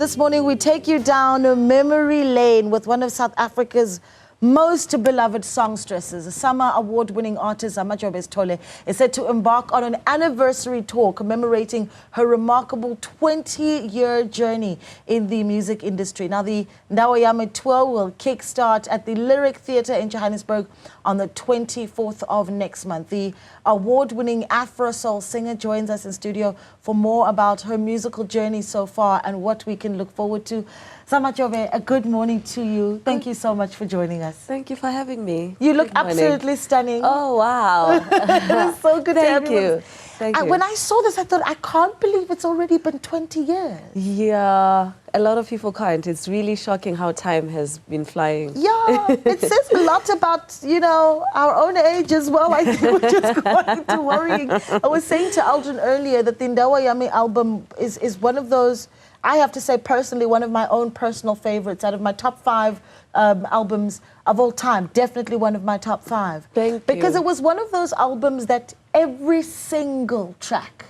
This morning we take you down a memory lane with one of South Africa's most beloved songstresses. A summer award-winning artist, Zamajobe Sithole, is set to embark on an anniversary tour commemorating her remarkable 20-year journey in the music industry. Now, the Ndawo Yami tour will kickstart at the Lyric Theatre in Johannesburg on the 24th of next month. The award-winning Afro-soul singer joins us in studio for more about her musical journey so far and what we can look forward to. Zamajobe, a good morning to you. Thank you so much for joining us. Thank you for having me. You look absolutely stunning. Oh, wow. It's so good to have you. Thank you. When I saw this, I thought, I can't believe it's already been 20 years. Yeah, a lot of people can't. It's really shocking how time has been flying. Yeah, it says a lot about, you know, our own age as well. I think we're just going to worrying. I was saying to Aldrin earlier that the Ndawo Yami album is one of those, I have to say personally, one of my own personal favorites out of my top 5 albums of all time. Definitely one of my top 5. Thank you. Because it was one of those albums that every single track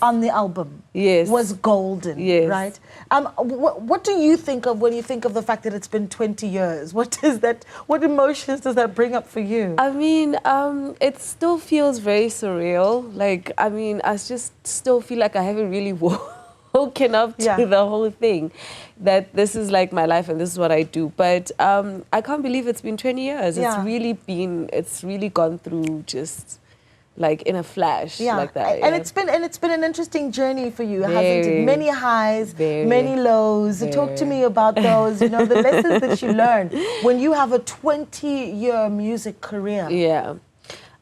on the album was golden, right? What do you think of when you think of the fact that it's been 20 years? What emotions does that bring up for you? I mean, it still feels very surreal. Like, I mean, I just still feel like I haven't really woken up to the whole thing, that this is like my life and this is what I do. But I can't believe it's been 20 years. It's really gone through just like in a flash like that. And it's been an interesting journey for you, hasn't it? Many highs, many lows. Talk to me about those, you know, the lessons that you learned when you have a 20-year music career. Yeah.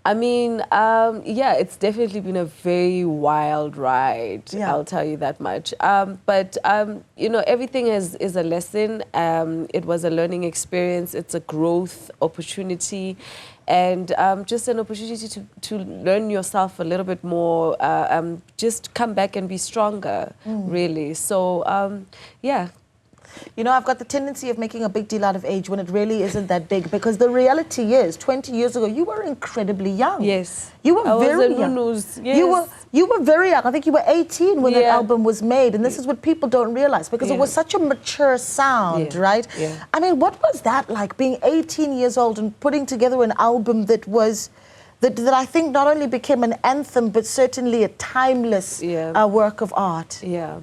I mean, it's definitely been a very wild ride, I'll tell you that much. But you know, everything is a lesson. It was a learning experience. It's a growth opportunity. And just an opportunity to learn yourself a little bit more, just come back and be stronger, really. So, yeah. You know, I've got the tendency of making a big deal out of age when it really isn't that big, because the reality is 20 years ago, you were incredibly young. Yes. You were very young. Yes. You were very young. I think you were 18 when that album was made. And this is what people don't realize, because it was such a mature sound, right? Yeah. I mean, what was that like, being 18 years old and putting together an album that was... That I think not only became an anthem, but certainly a timeless work of art. Yeah.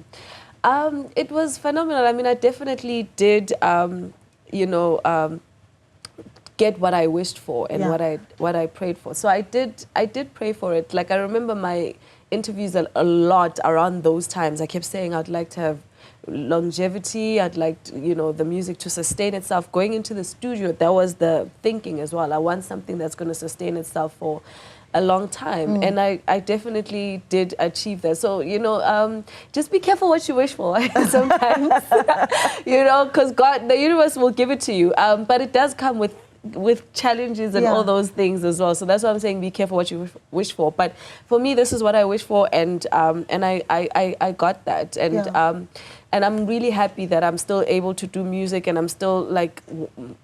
It was phenomenal. I mean, I definitely did, you know, get what I wished for and what I prayed for. So I did pray for it. Like, I remember my interviews a lot around those times. I kept saying I'd like to have longevity. I'd like, you know, the music to sustain itself. Going into the studio, that was the thinking as well. I want something that's going to sustain itself for a long time, and I definitely did achieve that. So, you know, just be careful what you wish for sometimes, you know, because God, the universe will give it to you, but it does come with challenges and all those things as well. So that's why I'm saying be careful what you wish for. But for me, this is what I wish for, and I got that, and I'm really happy that I'm still able to do music, and I'm still, like,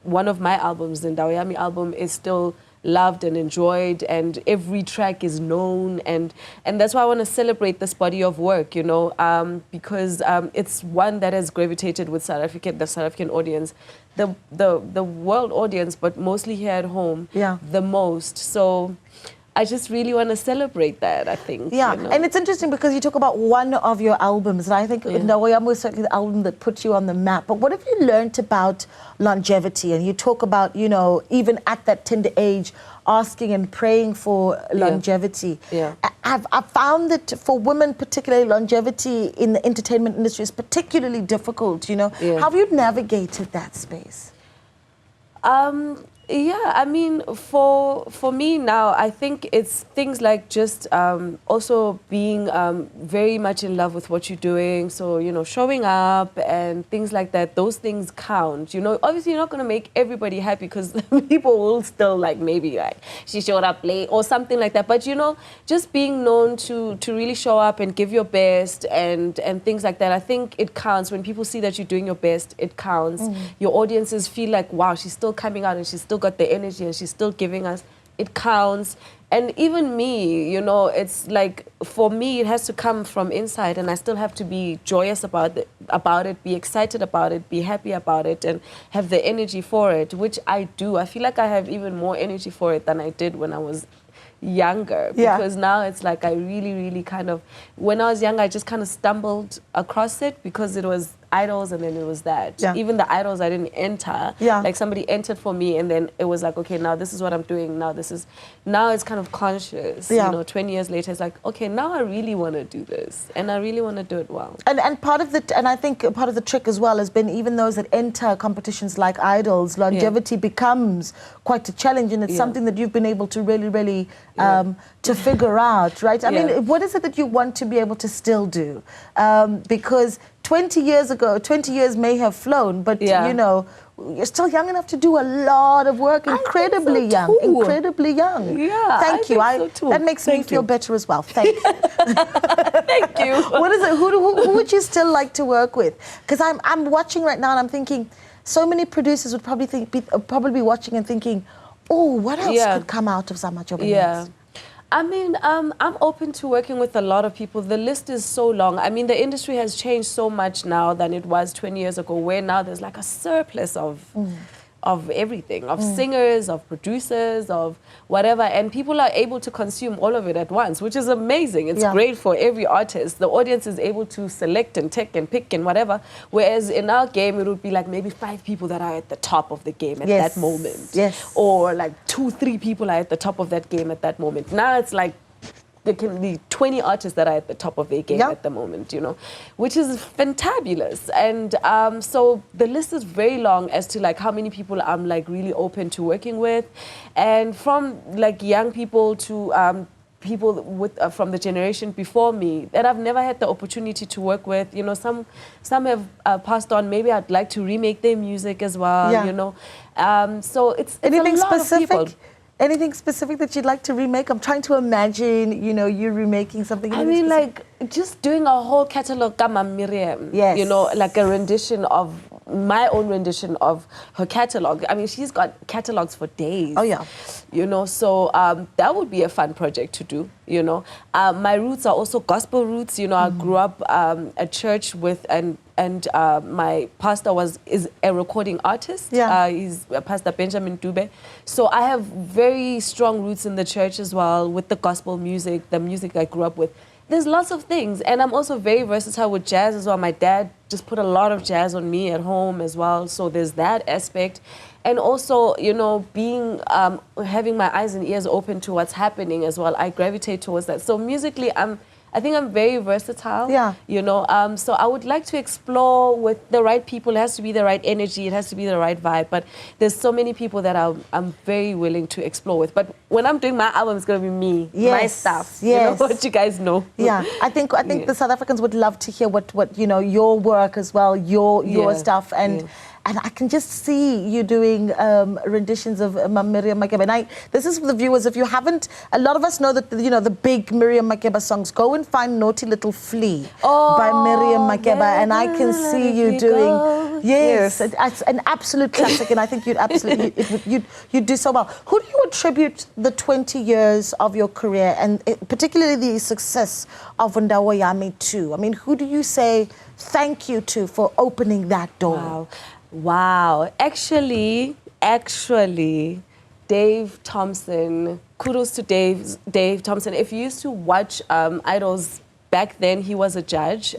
one of my albums, the Ndawo Yami album, is still loved and enjoyed, and every track is known, and that's why I want to celebrate this body of work, you know, because it's one that has gravitated with the South African audience, the world audience, but mostly here at home, the most. So I just really want to celebrate that, I think. Yeah, you know? And it's interesting because you talk about one of your albums, and I think Ndawo Yami was certainly the album that put you on the map. But what have you learned about longevity? And you talk about, you know, even at that tender age, asking and praying for longevity. I've found that for women, particularly, longevity in the entertainment industry is particularly difficult, you know. How have you navigated that space? Yeah, I mean, for me now, I think it's things like just also being very much in love with what you're doing. So, you know, showing up and things like that, those things count. You know, obviously you're not going to make everybody happy, because people will still, like, maybe like, she showed up late or something like that. But, you know, just being known to really show up and give your best and things like that, I think it counts. When people see that you're doing your best, it counts. Your audiences feel like, wow, she's still coming out and she's still got the energy and she's still giving us it counts. And even me, you know, it's like, for me, it has to come from inside, and I still have to be joyous about it, be excited about it, be happy about it, and have the energy for it, which I do. I feel like I have even more energy for it than I did when I was younger, because now it's like I really, really kind of, when I was younger, I just kind of stumbled across it because it was idols and then it was that. Even the idols I didn't enter, like somebody entered for me and then it was like, okay, now this is what I'm doing, now it's kind of conscious, you know, 20 years later, it's like, okay, now I really want to do this and I really want to do it well. And part of the, and I think part of the trick as well has been even those that enter competitions like idols, longevity becomes quite a challenge, and it's something that you've been able to really, really to figure out, right? I mean, what is it that you want to be able to still do? Because 20 years ago, 20 years may have flown, but you know, you're still young enough to do a lot of work, incredibly young, incredibly young. Thank you. That makes me feel better as well. Thank you. Thank you. What is it? Who would you still like to work with? Because I'm watching right now and I'm thinking, so many producers would probably be watching and thinking, oh, what else could come out of Zamajobe? I mean, I'm open to working with a lot of people. The list is so long. I mean, the industry has changed so much now than it was 20 years ago, where now there's like a surplus of everything, of singers, of producers, of whatever, and people are able to consume all of it at once, which is amazing. It's great for every artist. The audience is able to select and take and pick and whatever, whereas in our game, it would be like maybe 5 people that are at the top of the game at that moment. Or like 2-3 people are at the top of that game at that moment. Now it's like, there can be 20 artists that are at the top of their game at the moment, you know, which is fantabulous. And so the list is very long as to like how many people I'm like really open to working with. And from like young people to people with from the generation before me that I've never had the opportunity to work with. You know, some have passed on. Maybe I'd like to remake their music as well, you know. So it's anything a lot specific? Of people. Anything specific that you'd like to remake? I'm trying to imagine, you know, you remaking something. I mean, like, just doing a whole catalog, Kama Miriam. You know, like a rendition of, my own rendition of her catalog. I mean, she's got catalogs for days. You know, so that would be a fun project to do, you know. My roots are also gospel roots. You know, I grew up at church with, and my pastor is a recording artist. He's Pastor Benjamin Dube. So I have very strong roots in the church as well with the gospel music, the music I grew up with. There's lots of things, and I'm also very versatile with jazz as well. My dad just put a lot of jazz on me at home as well, so there's that aspect. And also, you know, being, having my eyes and ears open to what's happening as well, I gravitate towards that. So musically, I think I'm very versatile, you know, so I would like to explore with the right people. It has to be the right energy, it has to be the right vibe, but there's so many people that I'm very willing to explore with. But when I'm doing my album, it's going to be me, my stuff, you know, what you guys know. I think the South Africans would love to hear what you know, your work as well, your stuff, and I can just see you doing renditions of Miriam Makeba. And this is for the viewers. If you haven't, a lot of us know that, you know, the big Miriam Makeba songs. Go and find Naughty Little Flea by Miriam Makeba, and I can see you doing, an absolute classic. And I think you'd do so well. Who do you attribute the 20 years of your career, and particularly the success of Ndawo Yami to? I mean, who do you say thank you to for opening that door? Wow. Actually, Dave Thompson, kudos to Dave Thompson. If you used to watch Idols back then, he was a judge.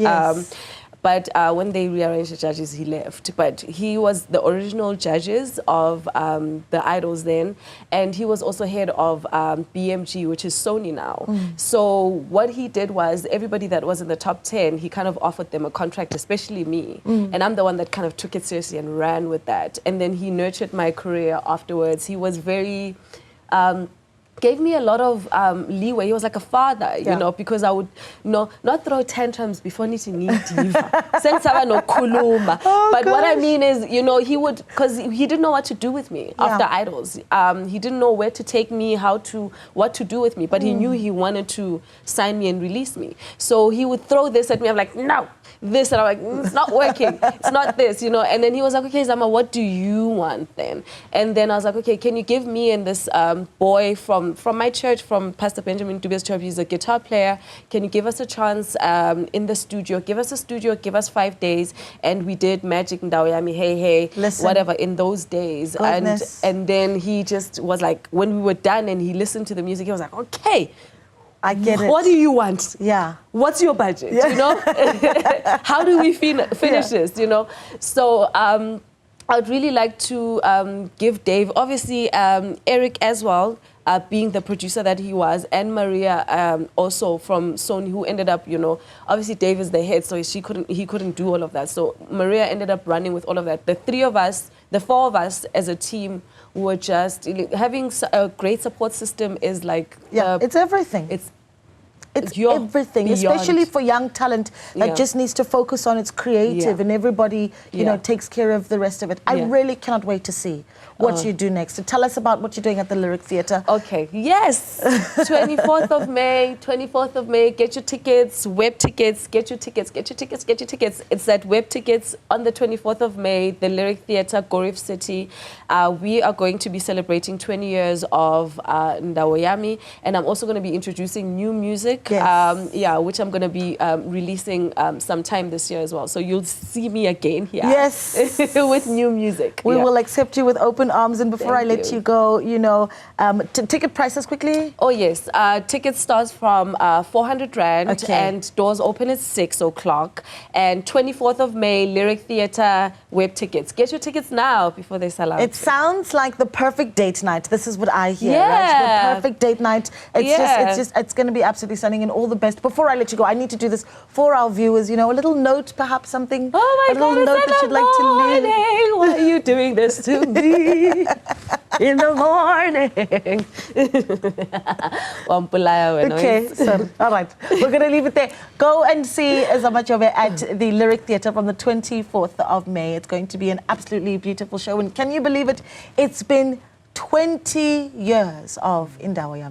But when they rearranged the judges, he left. But he was the original judges of the Idols then, and he was also head of BMG, which is Sony now. So what he did was, everybody that was in the top 10, he kind of offered them a contract, especially me. And I'm the one that kind of took it seriously and ran with that. And then he nurtured my career afterwards. He was very... gave me a lot of leeway. He was like a father, you know, because I would not throw tantrums before needing diva. But what I mean is, you know, he would, because he didn't know what to do with me after Idols. He didn't know where to take me, what to do with me, but he knew he wanted to sign me and release me. So he would throw this at me. I'm like, no. this. And I'm like, it's not working. It's not this, you know. And then he was like, okay, Zama, what do you want then? And then I was like, okay, can you give me and this boy from my church, from Pastor Benjamin Dubia's church, he's a guitar player, can you give us a chance in the studio? Give us a studio, give us 5 days. And we did Magic, Ndawo Yami, Hey Hey, Listen. whatever, in those days. And then he just was like, when we were done and he listened to the music, he was like, okay, I get it. what do you want? Yeah. What's your budget, you know? How do we finish this, you know? So I'd really like to give Dave, obviously Eric as well, being the producer that he was, and Maria also from Sony, who ended up, you know, obviously Dave is the head, so he couldn't do all of that. So Maria ended up running with all of that. The three of us, the four of us as a team, were just having a great support system is like... it's everything. It's everything, beyond. Especially for young talent that just needs to focus on its creative and everybody, you know, takes care of the rest of it. I really cannot wait to see what you do next. So tell us about what you're doing at the Lyric Theatre. Okay, yes, 24th of May, get your tickets, web tickets, get your tickets. It's at web tickets on the 24th of May, the Lyric Theatre, Gorif City. We are going to be celebrating 20 years of Ndawo Yami, and I'm also going to be introducing new music. Yes. Which I'm going to be releasing sometime this year as well. So you'll see me again here. Yes. With new music. We will accept you with open arms. And before I let you go, you know, ticket prices quickly? Oh, yes. Tickets starts from 400 Rand and doors open at 6 o'clock. And 24th of May, Lyric Theatre web tickets. Get your tickets now before they sell out. It sounds like the perfect date night. This is what I hear. Right? The perfect date night. It's going to be absolutely stunning, and all the best. Before I let you go, I need to do this for our viewers, you know, a little note, perhaps something. Oh my God, a little note that you'd like to leave. Why are you doing this to me in the morning? Okay, so, all right. We're going to leave it there. Go and see Zamajobe at the Lyric Theatre from the 24th of May. It's going to be an absolutely beautiful show. And can you believe it? It's been 20 years of Ndawo Yami.